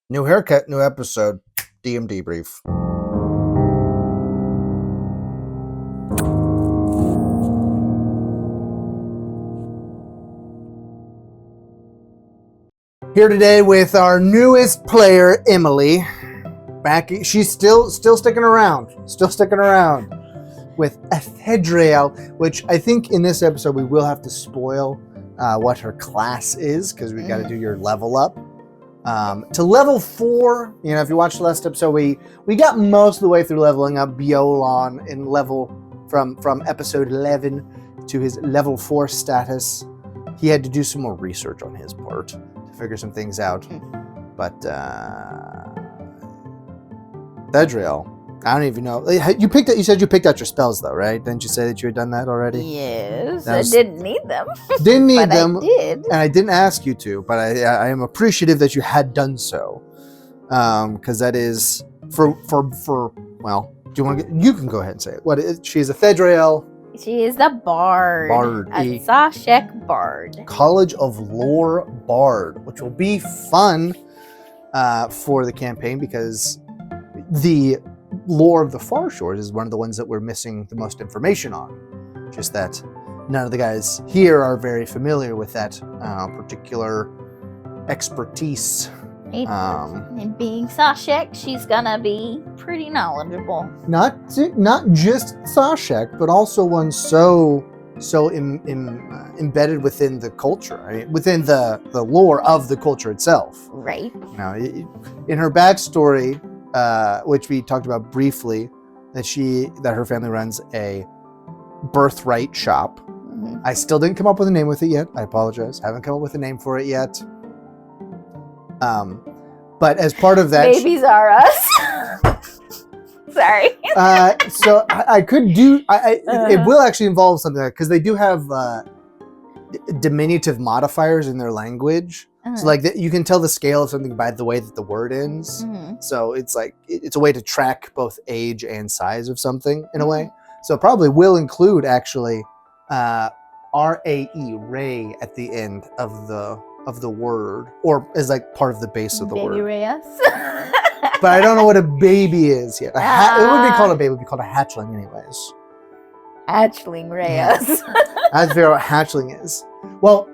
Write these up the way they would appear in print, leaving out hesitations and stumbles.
New haircut, new episode. DM Debrief. Here today with our newest player, Emalee. She's still sticking around. With Åthedræl, which I think in this episode we will have to spoil what her class is, because we got to do your level up. To level 4, if you watched the last episode, we got most of the way through leveling up Bjolon in level from episode 11 to his level 4 status. He had to do some more research on his part to figure some things out. But Åthedræl, I don't even know. You said you picked out your spells though, right? Didn't you say that you had done that already? Yes, I didn't need them. Didn't need but them. I did. And I didn't ask you to, but I am appreciative that you had done so. Because that is well, do you want to you can go ahead and say it. What is she's Åthedræl. She is the bard. A Tsåshek bard. College of Lore bard, which will be fun for the campaign, because the lore of the Far Shores is one of the ones that we're missing the most information on. Just that none of the guys here are very familiar with that particular expertise. And being Tsåshek, she's gonna be pretty knowledgeable. Not just Tsåshek, but also one so embedded within the culture, right? Within the lore of the culture itself. Right. In her backstory, which we talked about briefly, that her family runs a birthright shop. Mm-hmm. I still didn't come up with a name with it yet. I apologize. Haven't come up with a name for it yet. But as part of that, babies are us. Sorry. So I could do. It will actually involve something like, because they do have diminutive modifiers in their language. So like you can tell the scale of something by the way that the word ends. So it's like it's a way to track both age and size of something in a way. So it probably will include actually R-A-E, Ray, at the end of the word, or as like part of the base of the Baby word. Reyes. But I don't know what a baby is yet. It wouldn't be called a baby; it would be called a hatchling, anyways. Hatchling Reyes. I have to figure out what hatchling is. Well.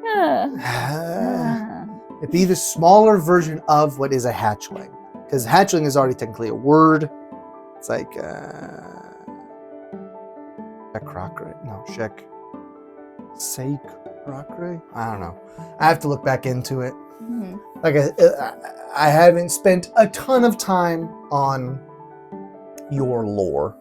It'd be the smaller version of what is a hatchling, because hatchling is already technically a word. It's like Crockery. I don't know. I have to look back into it. Like I haven't spent a ton of time on your lore,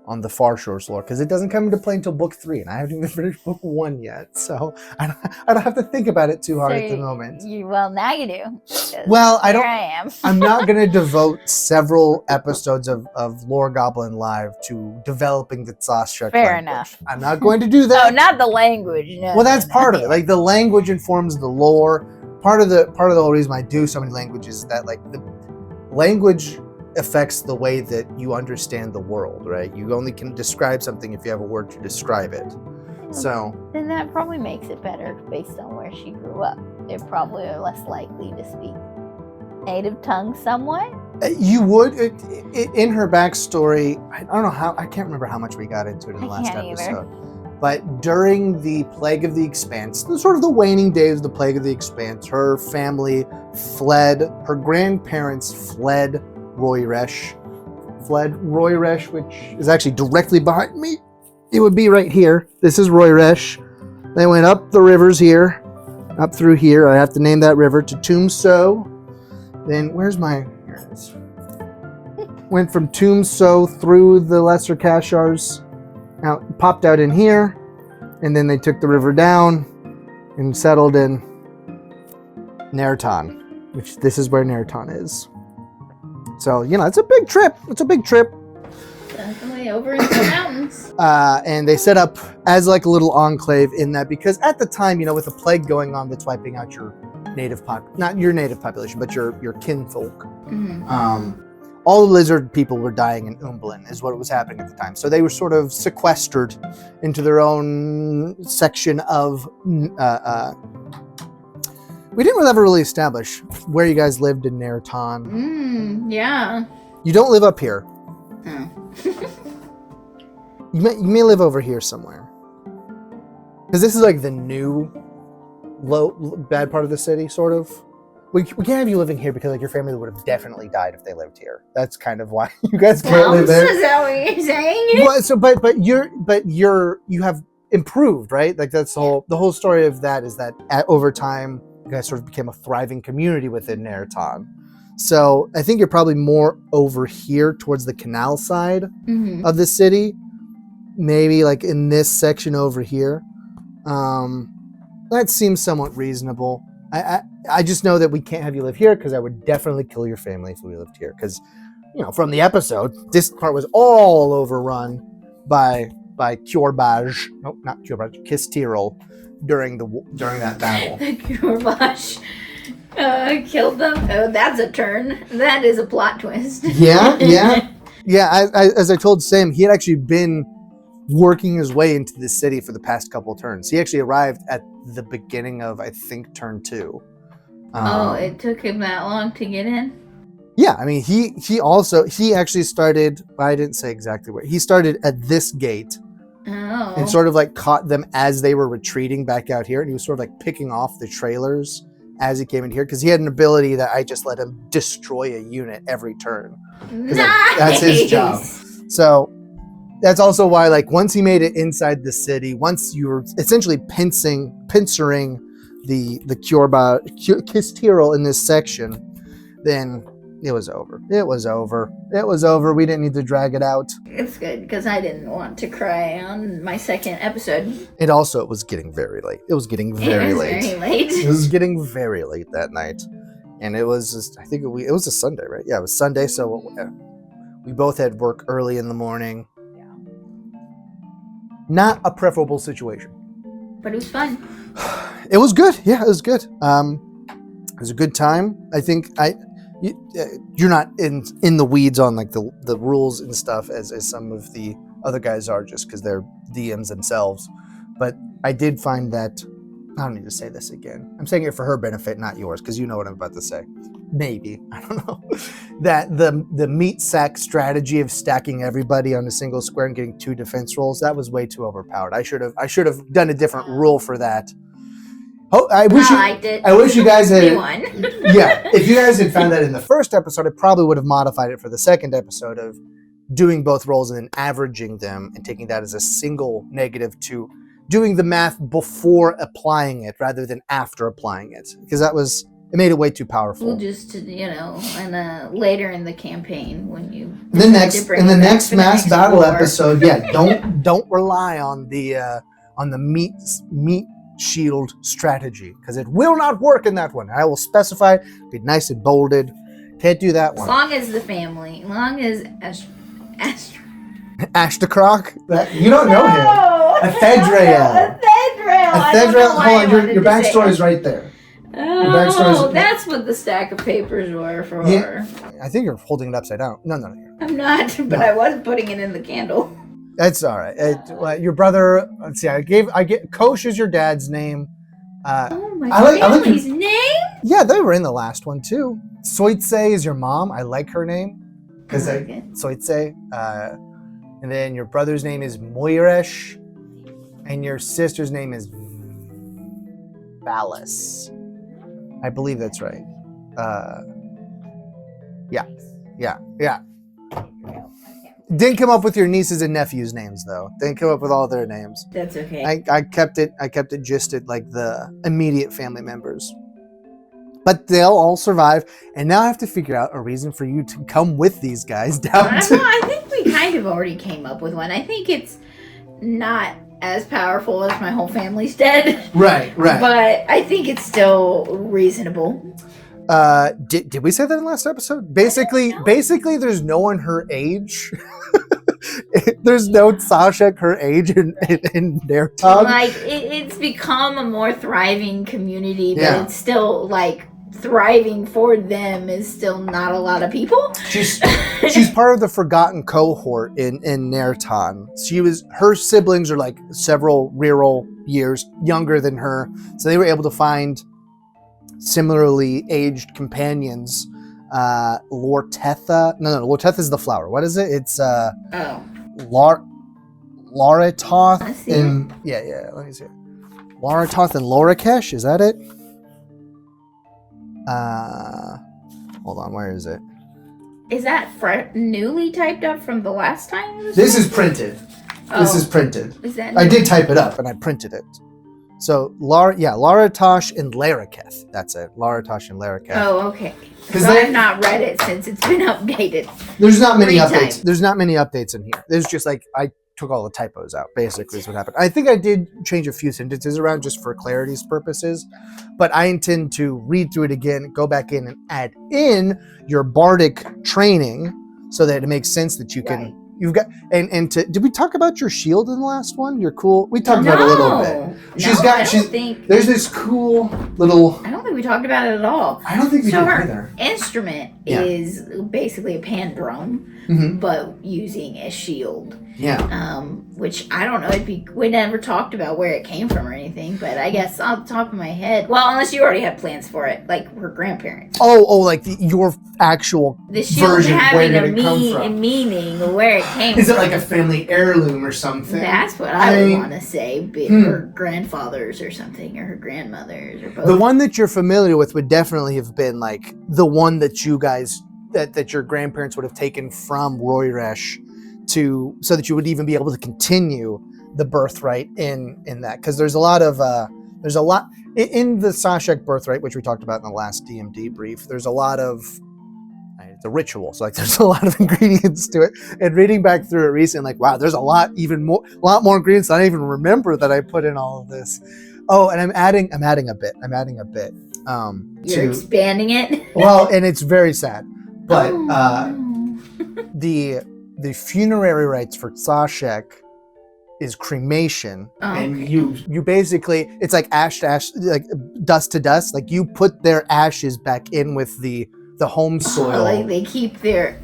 on the Far Shores lore, because it doesn't come into play until book 3, and I haven't even finished book 1 yet, so I don't have to think about it too hard at the moment. Well, now you do. Well, I am. I'm not going to devote several episodes of Lore Goblin Live to developing the Tsåshek Fair language. enough. I'm not going to do that. Oh, not the language. No, well, that's part of it. Like the language informs the lore. Part of the whole reason I do so many languages is that like the language affects the way that you understand the world, right? You only can describe something if you have a word to describe it. So then that probably makes it better based on where she grew up. They're probably less likely to speak native tongue somewhat. You would in her backstory. I don't know how. I can't remember how much we got into it in the last episode. But during the Plague of the Expanse, sort of the waning days of the Plague of the Expanse, her family fled. Her grandparents fled Royresh, which is actually directly behind me. It would be right here. This is Royresh. They went up the rivers here, up through here. I have to name that river, to Tsåshek. Then here it is. Went from Tsåshek through the Lesser Kashars, out, popped out in here, and then they took the river down and settled in Nerhtan, which this is where Nerhtan is. So, it's a big trip. Definitely over into the mountains. And they set up as like a little enclave in that, because at the time, with the plague going on that's wiping out your not your native population, but your kinfolk. All the lizard people were dying in Umblin, is what was happening at the time. So they were sort of sequestered into their own section of We didn't ever really establish where you guys lived in Nerhtan. Yeah. You don't live up here. Oh. You may live over here somewhere. Because this is like the new bad part of the city, sort of. We can't have you living here because like your family would have definitely died if they lived here. That's kind of why you guys can't live there. Is that what you're saying? Well, so you have improved, right? Like that's the whole story of that is that over time you guys sort of became a thriving community within Nerhtan. So I think you're probably more over here towards the canal side of the city, maybe like in this section over here. That seems somewhat reasonable. I just know that we can't have you live here because I would definitely kill your family if we lived here. Because, from the episode, this part was all overrun by Kjorbaj. Nope, not Kjorbaj. Kistirol during that battle. Kjorbaj killed them. Oh, that's a turn. That is a plot twist. Yeah. As I told Sam, he had actually been working his way into the city for the past couple turns. He actually arrived at the beginning of, I think, turn 2. It took him that long to get in? Yeah, I mean, he actually started, I didn't say exactly where. He started at this gate and sort of like caught them as they were retreating back out here. And he was sort of like picking off the trailers as he came in here because he had an ability that I just let him destroy a unit every turn. Nice! That's his job. So that's also why, like, once he made it inside the city, once you were essentially pincering the Kistirol in this section, then it was over. It was over. We didn't need to drag it out. It's good because I didn't want to cry on my second episode. It was getting very late. It was getting very late. Very late. It was getting very late that night, and it was just, I think it was a Sunday, right? Yeah, it was Sunday. So we both had work early in the morning. Not a preferable situation. But it was fun. It was good. Yeah, it was good. It was a good time. I think you're not in the weeds on like the rules and stuff as some of the other guys are just because they're DMs themselves. But I did find that, I don't need to say this again. I'm saying it for her benefit, not yours, because you know what I'm about to say. Maybe, I don't know, that the meat sack strategy of stacking everybody on a single square and getting 2 defense rolls, that was way too overpowered. I should have done a different rule for that. Oh, I wish you guys had. Yeah, if you guys had found that in the first episode, I probably would have modified it for the second episode of doing both rolls and then averaging them and taking that as a single negative to doing the math before applying it rather than after applying it, because it made it way too powerful. We'll just, and later in the campaign when you the next mass battle episode, yeah, don't rely on the meat shield strategy because it will not work in that one. I will specify, be nice and bolded. Can't do that one. As long as the family, as long as Ashtacroc? You don't know him. Åthedræl. Hold on, your backstory is right there. Oh, that's what the stack of papers were for. Yeah, I think you're holding it upside down. No. I'm not, but I was putting it in the candle. That's all right. Your brother. Let's see. I get Kosh is your dad's name. My family's name? Yeah, they were in the last one too. Tsåshek is your mom. I like her name because Tsåshek. And then your brother's name is Moiresh, and your sister's name is Valis. I believe that's right. Yeah. Didn't come up with your nieces and nephews' names though. Didn't come up with all their names. That's okay. I kept it just at like the immediate family members. But they'll all survive, and now I have to figure out a reason for you to come with these guys down. I think we kind of already came up with one. I think it's not as powerful as my whole family's dead. Right. But I think it's still reasonable. Did we say that in the last episode? Basically, there's no one her age. There's no Tsåshek her age in Nerhtan. Like it's become a more thriving community, but it's still like thriving for them is still not a lot of people. She's part of the forgotten cohort in Nerhtan. Her siblings are like several real years younger than her, so they were able to find similarly aged companions, Lortetha. No, Lortetha is the flower. What is it? It's Laratoth and let me see. Laratoth and Lorakesh, is that it? Hold on, where is it? Is that newly typed up from the last time? This is printed. Oh. This is printed. Is that I did type it up and I printed it. So, Laratosh and Laraketh. That's it. Laratosh and Laraketh. Oh, okay. Because I've not read it since it's been updated. There's not many updates. There's not many updates in here. There's just like, I took all the typos out, basically, is what happened. I think I did change a few sentences around just for clarity's purposes, but I intend to read through it again, go back in and add in your bardic training so that it makes sense that you can... You've got did we talk about your shield in the last one? You're cool. We talked about it a little bit. There's this cool little. I don't think we talked about it at all. I don't think we did either. Her instrument is basically a pandrome, but using a shield. Yeah. Which I don't know. We never talked about where it came from or anything, but I guess off the top of my head. Well, unless you already had plans for it, like her grandparents. Oh, like your actual the shield version. Having Where did it come from? A meaning of where it came from. Is it like a family heirloom or something? That's what I would want to say. Her grandfathers or something, or her grandmothers, or both. The one that you're familiar with would definitely have been like the one that you guys that your grandparents would have taken from Royresh so that you would even be able to continue the birthright in that, because there's a lot in the Tsåshek birthright, which we talked about in the last DM Debrief. There's a lot of it's a ritual, so like there's a lot of ingredients to it. And reading back through it recently, like wow, there's a lot more ingredients than I even remember that I put in all of this. Oh, and I'm adding a bit. You're expanding it. Well, and it's very sad, but the funerary rites for Tsåshek is cremation, and you basically, it's like ash to ash, like dust to dust. Like you put their ashes back in with the home soil. Like they keep their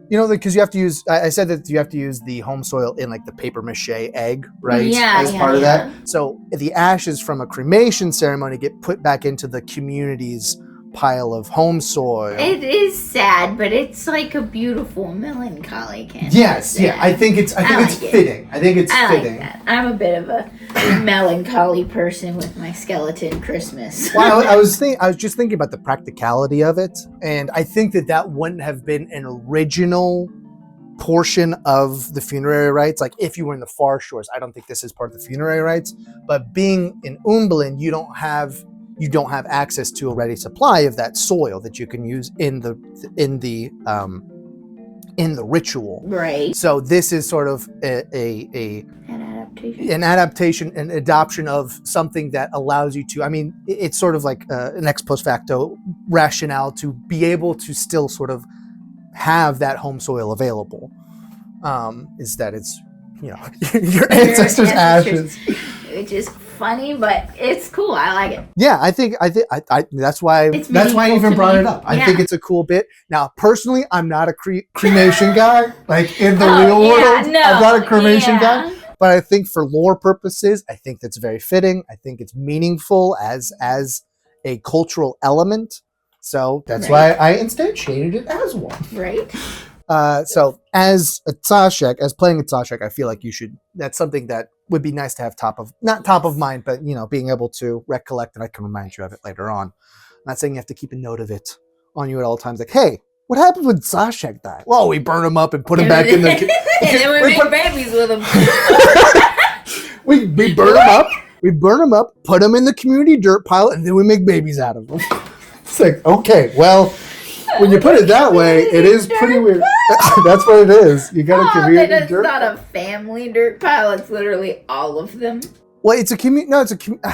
because you have to use. I said that you have to use the home soil in like the paper mache egg, right? As part of that. So the ashes from a cremation ceremony get put back into the community's pile of home soil. It is sad, but it's like a beautiful melancholy kind. Yes, yeah. I think it's fitting. I think it's fitting. Like that. I'm a bit of a melancholy person with my skeleton Christmas. Well, I was just thinking about the practicality of it, and I think that wouldn't have been an original portion of the funerary rites. Like if you were in the far shores, I don't think this is part of the funerary rites. But being in Umblin, you don't have access to a ready supply of that soil that you can use in the ritual. Right. So this is sort of an adaptation, an adoption of something that allows you to. I mean, it's sort of like an ex post facto rationale to be able to still sort of have that home soil available. Is that it's your ancestors' ashes. Which is funny, but it's cool. I like it. Yeah, I think that's why I even brought it up. I think it's a cool bit. Now, personally, I'm not a cremation guy. Like in the real world, I'm not a cremation guy. But I think for lore purposes, I think that's very fitting. I think it's meaningful as a cultural element. So that's why I instead shaded it as one. Right. So as a Tsåshek, as playing a Tsåshek, I feel like you should. That's something that would be nice to have not top of mind, but being able to recollect, and I can remind you of it later on. I'm not saying you have to keep a note of it on you at all times. Like, hey, what happened when Tsåshek died? Well, we burn him up and put him back in the. And then we make babies with him. we burn him up. We burn him up, put him in the community dirt pile, and then we make babies out of them. It's like, okay, well. When you put it that way, it is pretty weird. That's what it is. You got a community dirt. It's not a family dirt pile. It's literally all of them. Well, it's a community. No, it's a community.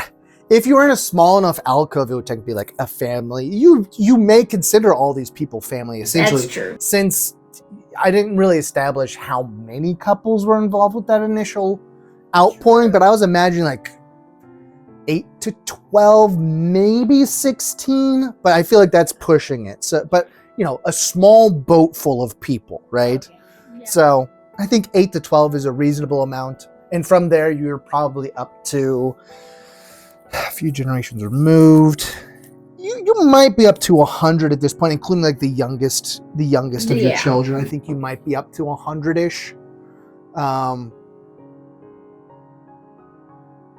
If you were in a small enough alcove, it would technically be like a family. You may consider all these people family, essentially. That's true. Since I didn't really establish how many couples were involved with that initial outpouring, but I was imagining like 8 to 12, maybe 16, but I feel like that's pushing it. So, but a small boat full of people, right? Okay. Yeah. So I think 8 to 12 is a reasonable amount. And from there, you're probably up to a few generations removed. You might be up to 100 at this point, including like the youngest of your children. I think you might be up to 100-ish.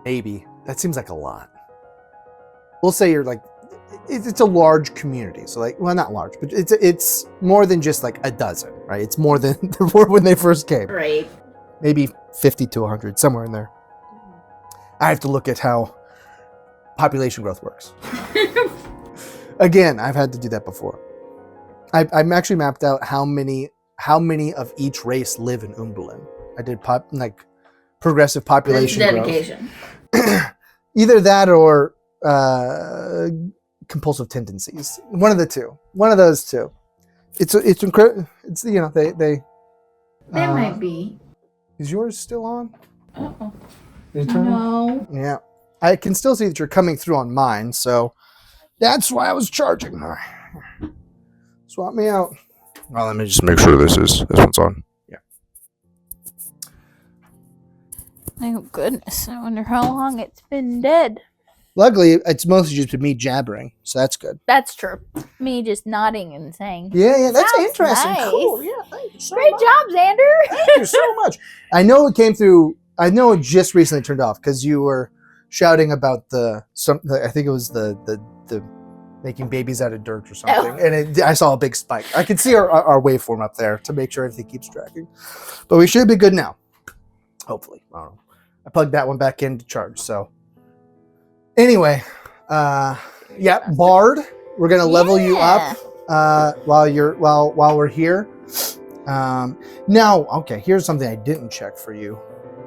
Maybe. That seems like a lot. We'll say you're like, it's a large community. So like, well, not large, but it's more than just like a dozen, right? It's more than there were when they first came. Right. Maybe 50 to 100, somewhere in there. I have to look at how population growth works. Again, I've had to do that before. I'm actually mapped out how many of each race live in Umbulin. I did progressive population dedication. growth. Either that or compulsive tendencies. One of the two. One of those two. It's incredible. It's they might be. Is yours still on? Uh-oh. No. Yeah. I can still see that you're coming through on mine, so that's why I was charging her. Swap me out. Well, let me just make sure this one's on. Yeah. Oh goodness! I wonder how long it's been dead. Luckily, it's mostly just me jabbering, so that's good. That's true. Me just nodding and saying, Yeah, that's interesting. Nice. Cool. Yeah, thank you so Great much. job, Xander. Thank you so much. I know it came through. I know it just recently turned off because you were shouting about I think it was the making babies out of dirt or something, and I saw a big spike. I can see our waveform up there to make sure everything keeps tracking, but we should be good now. Hopefully, I don't know. I plugged that one back in to charge. So anyway, Bard, we're gonna level you up while we're here. Now, okay, here's something I didn't check for you.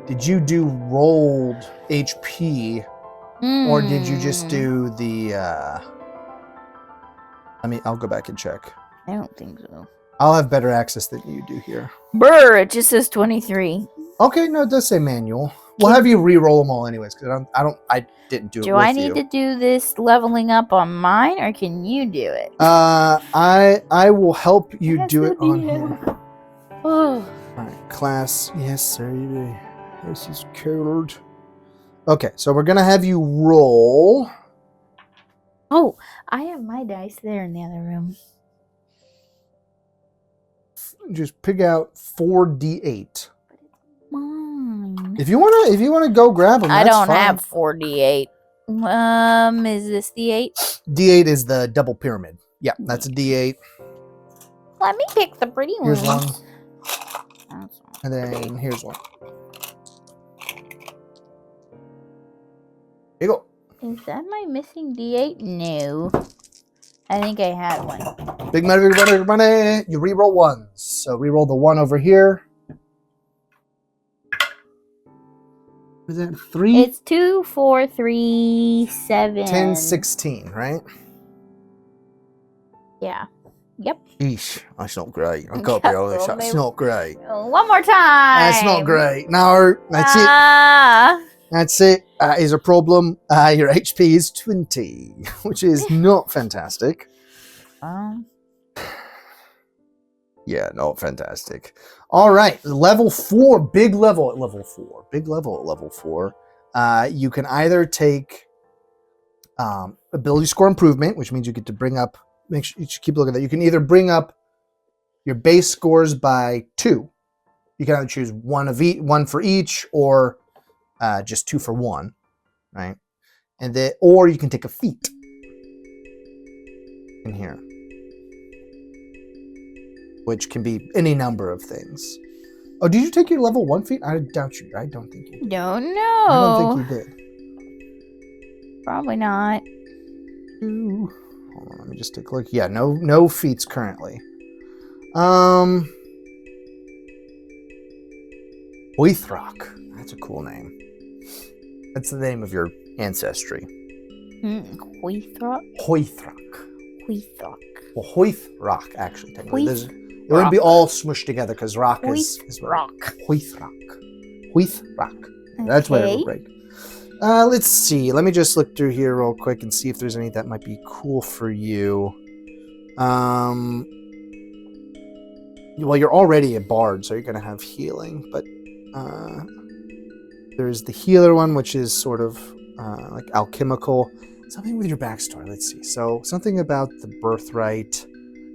Did you do rolled HP, or did you just do the? I'll go back and check. I don't think so. I'll have better access than you do here. Brr! It just says 23. Okay, no, it does say manual. We'll have you re-roll them all anyways, because I didn't do it. Do I need to do this leveling up on mine, or can you do it? I will help you do it on here. Oh. All right, class. Yes, sir. This is cold. Okay, so we're gonna have you roll. Oh, I have my dice there in the other room. Just pick out 4d8. Mine. If you wanna go grab them, I that's don't fine. have 4d8. Is this the 8? D8 is the double pyramid. Yeah, that's a D8. Let me pick the pretty one. Here's one. And then here's one. Here you go. Is that my missing D8? No. I think I had one. Big money. You re-roll ones. So re-roll the one over here. Is that 3? It's 2, 4, 3, 7. 10, 16, right? Yeah. Yep. Eesh, that's not great. I've got to be honest, that's not great. One more time. That's not great. No, that's it. That's it. That is a problem. Your HP is 20, which is not fantastic. Yeah, not fantastic. All right, level 4, big level at level 4. Big level at level 4. You can either take ability score improvement, which means you get to bring up, make sure you should keep looking at that. You can either bring up your base scores by 2. You can either choose one for each, or just 2 for 1, right? And then, or you can take a feat in here, which can be any number of things. Oh, did you take your level 1 feat? I doubt you. I don't think you did. Don't know. I don't think you did. Probably not. Hold on, let me just take a look. Yeah, no feats currently. Åthedræl. That's a cool name. That's the name of your ancestry. Åthedræl? Åthedræl. Well, Åthedræl, actually, technically. It wouldn't be all smushed together because rock is rock. Åthedræl. That's where it would break. Let's see. Let me just look through here real quick and see if there's any that might be cool for you. Well, you're already a bard, so you're going to have healing, but there's the healer one, which is sort of like alchemical. Something with your backstory. Let's see. So something about the birthright.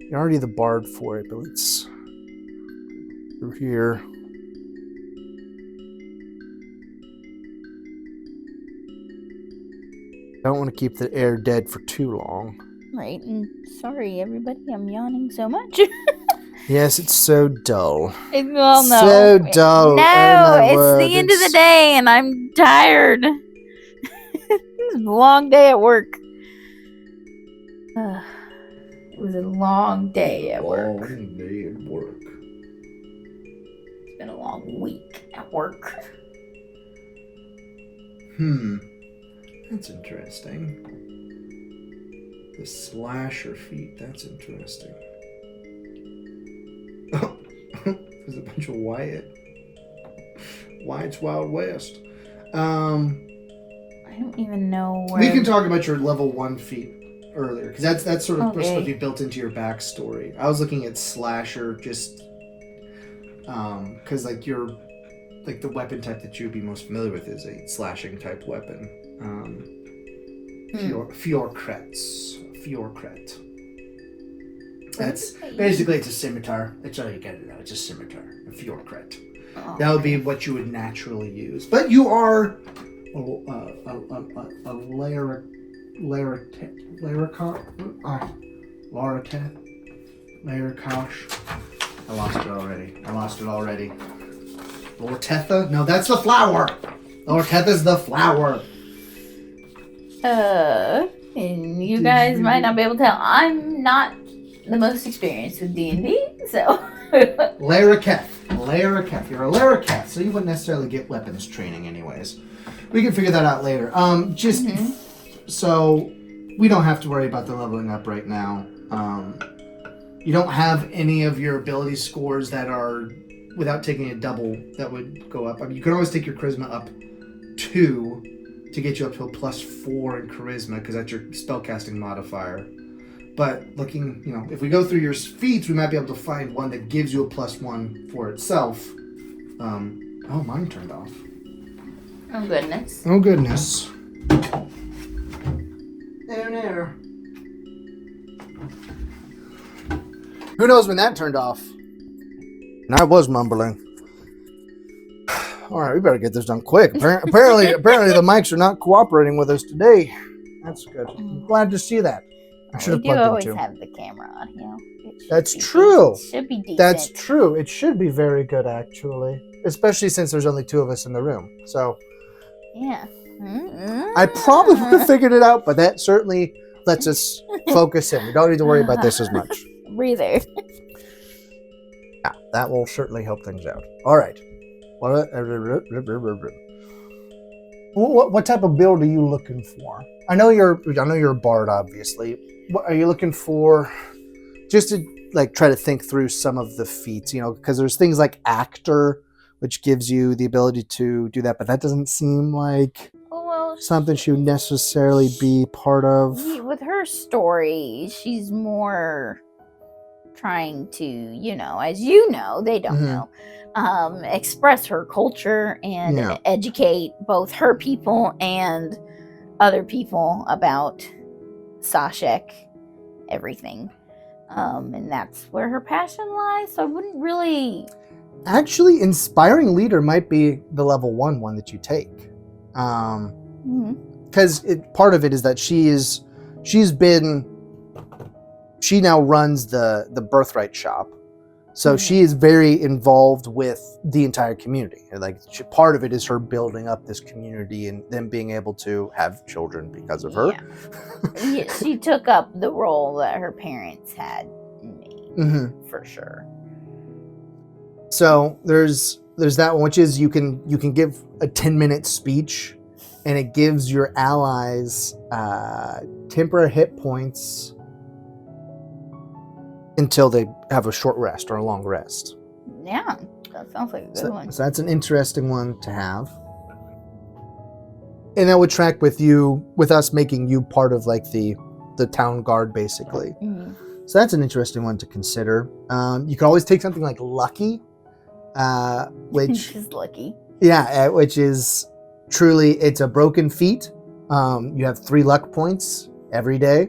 You're already the bard for it, but let's go here. I don't want to keep the air dead for too long. Right, and sorry everybody, I'm yawning so much. Yes, it's so dull. Well, no. So dull. No, it's the end of the day and I'm tired. It was a long day at work. It was a long day at work. Long day at work. It's been a long week at work. That's interesting. The slasher feet, that's interesting. Oh, there's a bunch of Wyatt's Wild West. I don't even know where... We can talk about your level 1 feat earlier, because that's sort of supposed to be built into your backstory. I was looking at slasher just because like the weapon type that you would be most familiar with is a slashing type weapon. Fiorcret. That's basically, it's a scimitar. That's all you gotta know. It's a scimitar. A Fiorcret. Oh, that would be what you would naturally use. But you are a Larakosh. I lost it already. Lortetha? No, that's the flower. Lortetha's the flower. And you guys might not be able to tell. I'm not the most experienced with D&D, so... Laraketh. You're a Laraketh, so you wouldn't necessarily get weapons training anyways. We can figure that out later. So we don't have to worry about the leveling up right now. You don't have any of your ability scores that are, without taking a double, that would go up. I mean, you can always take your charisma up 2 to get you up to a +4 in charisma, because that's your spellcasting modifier. But looking, if we go through your feats, we might be able to find one that gives you a +1 for itself. Mine turned off. Oh, goodness. Oh, goodness. There. Who knows when that turned off? And I was mumbling. All right, we better get this done quick. Apparently the mics are not cooperating with us today. That's good. I'm glad to see that. I should have plugged in always too. Have the camera on, That's true. It should be decent. That's true. It should be very good, actually. Especially since there's only 2 of us in the room. So. Yeah. I probably would have figured it out, but that certainly lets us focus in. We don't need to worry about this as much. Breather. Yeah, that will certainly help things out. All right. What type of build are you looking for? I know you're a bard, obviously. What are you looking for? Just to try to think through some of the feats, because there's things like actor, which gives you the ability to do that, but that doesn't seem like something she would necessarily be part of. With her story, she's more trying to, as they don't know, express her culture and educate both her people and other people about Tsåshek, everything. And that's where her passion lies. So I wouldn't really... Actually, inspiring leader might be the level 1 that you take. Because part of it is that she now runs the birthright shop. So she is very involved with the entire community. Part of it is her building up this community and them being able to have children because of her. Yeah, she took up the role that her parents had made, for sure. So there's that one, which is you can give a 10-minute speech, and it gives your allies temporary hit points until they have a short rest or a long rest. Yeah, that sounds like a good one. So that's an interesting one to have. And that would track with us making you part of the town guard, basically. So that's an interesting one to consider. You could always take something like lucky, which is lucky. Yeah, which is truly, it's a broken feat. You have 3 luck points every day,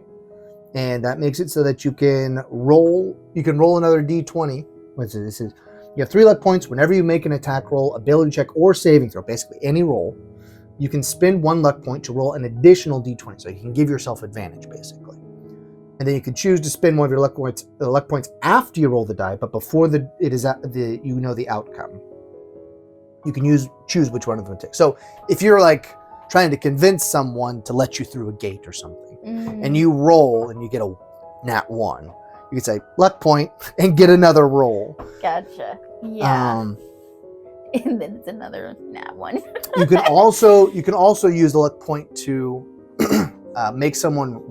and that makes it so that you can roll another d20. This is you have 3 luck points whenever you make an attack roll, ability check, or saving throw, basically any roll. You can spend 1 luck point to roll an additional d20, so you can give yourself advantage, basically. And then you can choose to spend one of your luck points after you roll the die, but before you know the outcome. You can choose which one of them to take. So if you're like trying to convince someone to let you through a gate or something, and you roll and you get a nat 1, you can say luck point and get another roll. Gotcha. Yeah. And then it's another nat 1. you can also use the luck point to make someone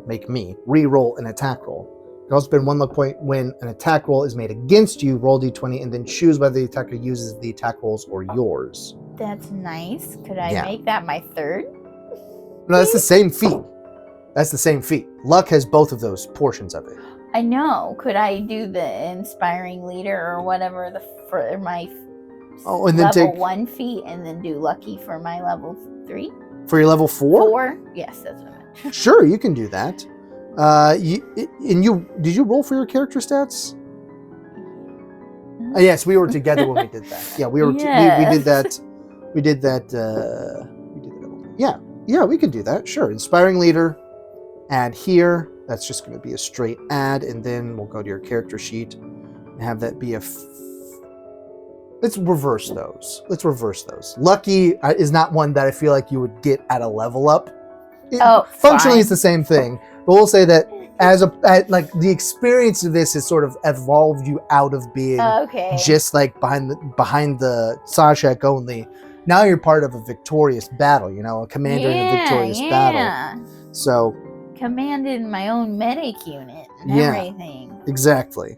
make me re-roll an attack roll. You can also spend 1 luck point when an attack roll is made against you, roll d20, and then choose whether the attacker uses the attack rolls or yours. That's nice. Could I make that my 3rd? No, that's the same feat. Luck has both of those portions of it. I know. Could I do the inspiring leader or whatever for my and then level 1 feat, and then do lucky for my level 3? For your level 4? 4? Yes, that's what I meant. Sure, you can do that. Did you roll for your character stats? Yes, we were together when we did that. Yeah, we did that. We did that. Yeah, we could do that. Sure, inspiring leader. Add here. That's just going to be a straight add, and then we'll go to your character sheet and have that be Let's reverse those. Lucky is not one that I feel like you would get at a level up. Functionally, it's the same thing, but we'll say that the experience of this has sort of evolved you out of being just like behind the Tsåshek only. Now you're part of a victorious battle. A commander in a victorious battle. So commanded my own medic unit and everything. Exactly.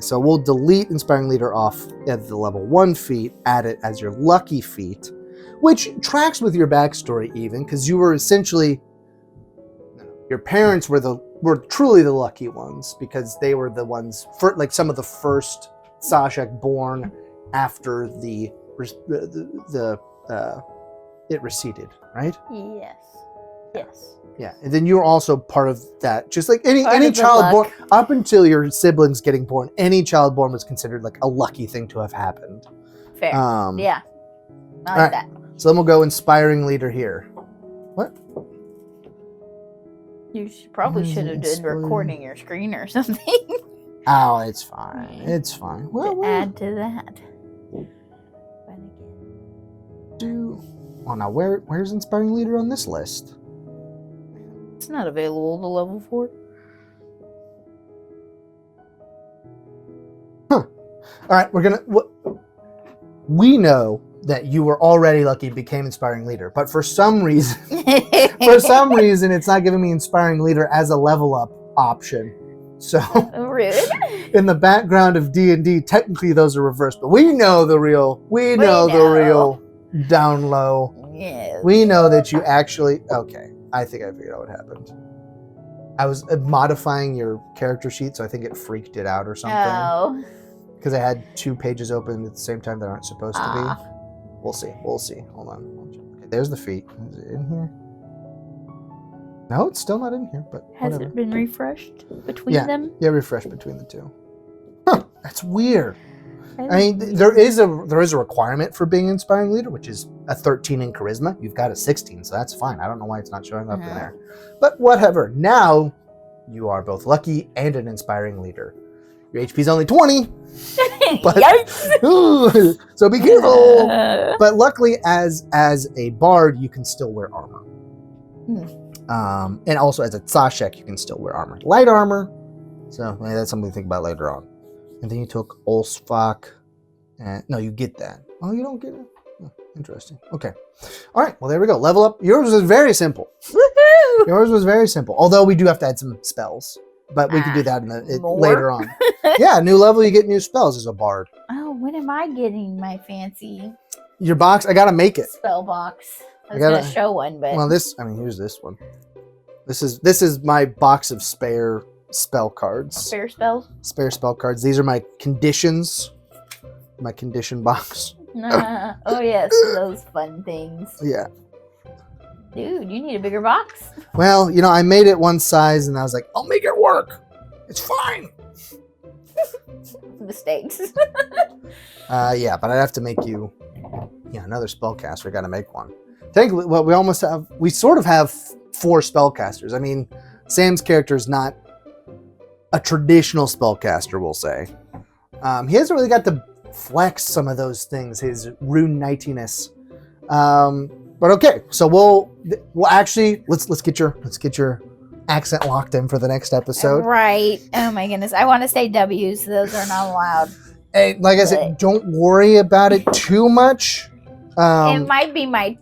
So we'll delete Inspiring Leader off at the level 1 feat, add it as your lucky feat, which tracks with your backstory even, because you were essentially, your parents were truly the lucky ones, because they were the ones, some of the first Tsåshek born after it receded, right? Yes. Yeah, and then you're also part of that. Just like any child born, up until your siblings getting born, any child born was considered like a lucky thing to have happened. Fair. Yeah. I like that. So then we'll go inspiring leader here. What? You probably should have been recording your screen or something. Oh, it's fine. It's fine. Well, add to that. Now where's inspiring leader on this list? It's not available to level 4. All right, we know that you were already lucky and became inspiring leader, but for some reason, it's not giving me inspiring leader as a level up option. So rude. In the background of D&D, technically those are reversed, but we know the real down low. Yes. We know that you actually I think I figured out what happened. I was modifying your character sheet, so I think it freaked it out or something. Oh. Because I had 2 pages open at the same time that aren't supposed to be. We'll see. Hold on. Okay, there's the feet. Is it in here? No, it's still not in here, but Has whatever. it been refreshed between them? Yeah, refreshed between the 2. Huh, that's weird. I mean, there is a requirement for being inspiring leader, which is a 13 in charisma. You've got a 16, so that's fine. I don't know why it's not showing up in there. But whatever. Now, you are both lucky and an inspiring leader. Your HP is only 20. But, so be careful. But luckily, as a bard, you can still wear armor. And also as a Tsåshek, you can still wear armor. Light armor. So that's something to think about later on. And then you took Olsvak. No, you get that. Oh, you don't get it? Oh, interesting. Okay. All right. Well, there we go. Level up. Yours was very simple. Woohoo! Yours was very simple. Although we do have to add some spells. But we can do that later on. Yeah, new level, you get new spells as a bard. Oh, when am I getting my fancy Your box, I got to make it. spell box? I was going to show one, but... Well, here's this one. This is my box of spare spell cards. Spare spells? Spare spell cards. These are my conditions. My condition box. Oh, yes, those fun things. Yeah. Dude, you need a bigger box. Well, I made it one size, and I was like, I'll make it work. It's fine. Mistakes. Yeah, but I'd have to make you, another spellcaster. I got to make one. Technically, we sort of have 4 spellcasters. I mean, Sam's character is not a traditional spellcaster, we'll say. He hasn't really got to flex some of those things, his rune knightiness. But okay, so we'll actually let's get your accent locked in for the next episode. Right. Oh my goodness. I want to say W's. Those are not allowed. Hey, like I said, don't worry about it too much. It might be my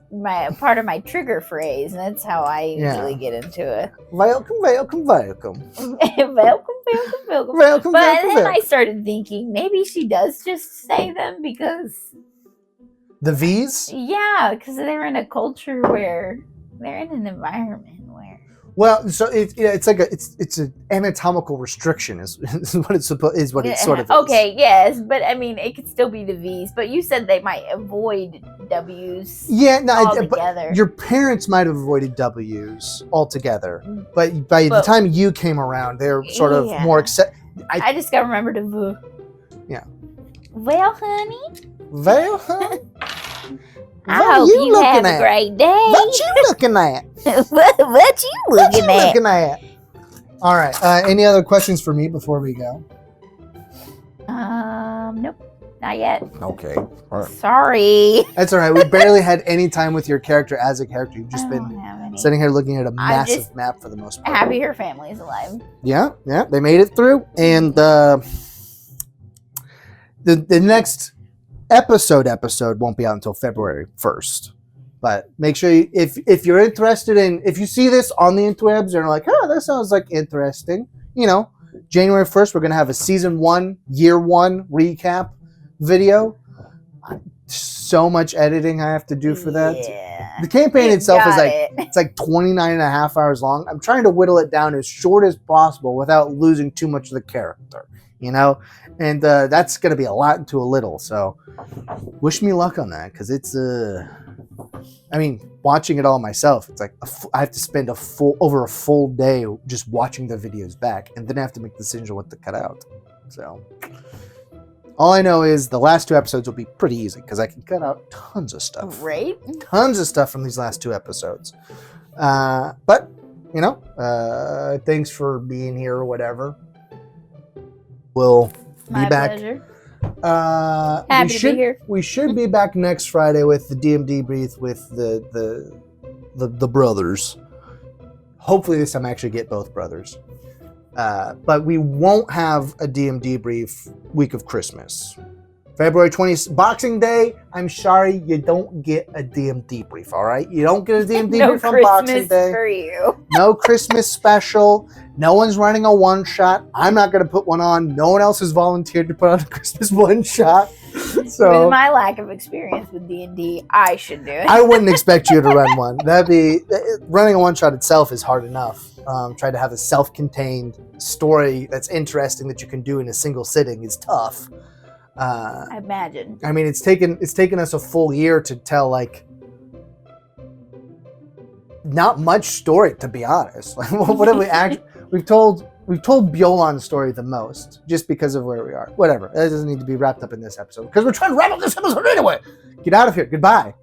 part of my trigger phrase. That's how I usually get into it. Welcome. welcome. But then I started thinking maybe she does just say them because the V's. Yeah, because they're in a culture where they're in an environment where. Well, so it's like it's an anatomical restriction is what it's supposed is what it sort of is. Okay, yes, but I mean it could still be the V's. But you said they might avoid W's. Yeah, no, altogether. But your parents might have avoided W's altogether. But by the time you came around, they're sort of more accept. I just gotta remember to V. Yeah. Well, honey. Well, honey. I hope you have a great day. What you looking at? What you looking at? All right. Any other questions for me before we go? Nope, not yet. Okay. All right. Sorry. That's all right. We barely had any time with your character as a character. You've just been sitting here looking at a massive map for the most part. Happy her family's alive. Yeah, they made it through, and the next episode won't be out until February 1st. But make sure if you're interested if you see this on the interwebs and are like, oh, that sounds like interesting, January 1st, we're going to have a season 1, year 1 recap video. So much editing I have to do for that. Yeah. The campaign itself is it's like 29 and a half hours long. I'm trying to whittle it down as short as possible without losing too much of the character, and that's going to be a lot into a little. So wish me luck on that, because it's watching it all myself, it's like I have to spend over a full day just watching the videos back, and then I have to make the decision what to cut out. So all I know is the last 2 episodes will be pretty easy because I can cut out tons of stuff. Right? Tons of stuff from these last 2 episodes. But thanks for being here or whatever. We'll My be back. pleasure. Happy to be here. We should be back next Friday with the DM Debrief with the brothers. Hopefully this time I actually get both brothers. But we won't have a DM Debrief week of Christmas. February 20th, Boxing Day, I'm sorry, you don't get a DM Debrief, all right? You don't get a DM Debrief on Boxing Day. For you. No Christmas special. No one's running a one-shot. I'm not going to put one on. No one else has volunteered to put on a Christmas one-shot. So, with my lack of experience with D&D, I should do it. I wouldn't expect you to run one. Running a one-shot itself is hard enough. Try to have a self-contained story that's interesting that you can do in a single sitting is tough. I imagine. I mean, it's taken us a full year to tell not much story, to be honest. What have we we've told Bjolan's story the most, just because of where we are. Whatever. That doesn't need to be wrapped up in this episode because we're trying to wrap up this episode anyway. Get out of here. Goodbye.